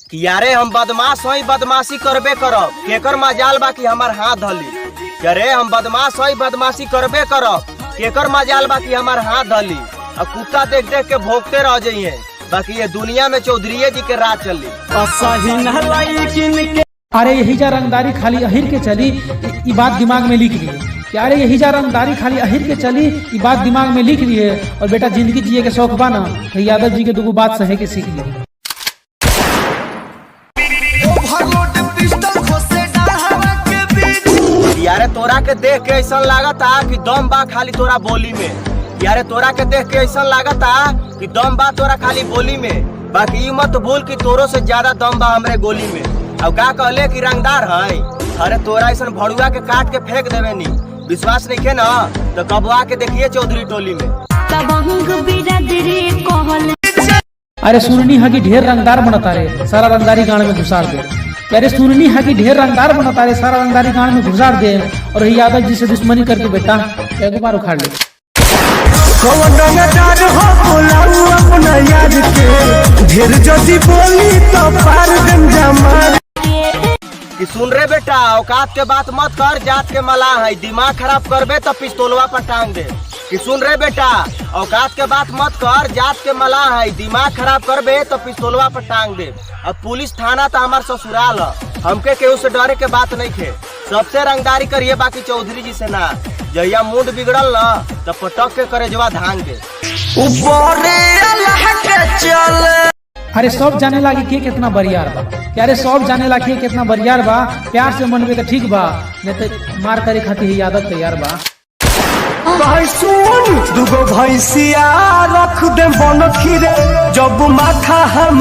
कि यारे हम बदमाश हई, बदमाशी करबे करब, केकर मजाल बा कि हमार हाथ धली। अरे हम बदमाश हई, बदमाशी करबे करब, केकर मजाल बा कि हमार हाथ धली। और कुत्ता देख देख के भोगते रह जाइए, बाकी ये दुनिया में चौधरी जी के राज चली। अरे यही जा रंगदारी खाली अहिर के चली, ई बात दिमाग में लिख लिए। यारे यही जा रंगदारी खाली अहिर के चली, ई बात दिमाग में लिख लिए। और बेटा जिंदगी जिए के शौक बा ना, तो यादव जी के दुगो बात सहे के सीख लिए। यारे तोरा के देख के ऐसा लागता कि दम बा खाली तोरा बोली में। यारे तोरा के देख के ऐसा लागता कि दम बा तोरा खाली बोली में, बाकी ई मत भूल कि तोरो से ज्यादा दम बा हमरे गोली में। अब का कहले कि रंगदार है? अरे तोरा ऐसा भड़ुआ के काट के फेंक देवे नी। विश्वास नहीं खे ना तो कब आके देखिए चौधरी टोली में। अरे सुननी है कि ढेर रंगदार बनता रे, सारा रंगदारी गांड में घुसार दे। अरे सुननी है कि ढेर रंगदार बनता रे, सारा रंगदारी गांड में घुसार दे। और यादव जी से दुश्मनी करके बेटा एक बार उखाड़ ले। कि सुन रे बेटा, औकात के बात मत कर, जात के मला है। दिमाग खराब करबे तो पिस्तौलवा पर टांग दे। कि सुन रे बेटा, औकात के बात मत कर, जात के मला है। दिमाग खराब करबे तो पिस्तौलवा पर टांग दे। अब पुलिस थाना तो हमार ससुराल है, हमके केहू से डरे के बात नहीं थे। सबसे रंगदारी करिए, बाकी चौधरी जी से ना। जहिया मूड बिगड़ल ना तो पटक के करेजवा धांग दे। अरे सब जाने लागी के कितना बरियार बा। अरे सब जाने लागी कितना बरियार बा। प्यार से मनबे तो ठीक बा, नहीं तो मार करे खातिर ही आदत तैयार बा। दुगो भैंसिया रख दे बन खीरे, जब माथा हम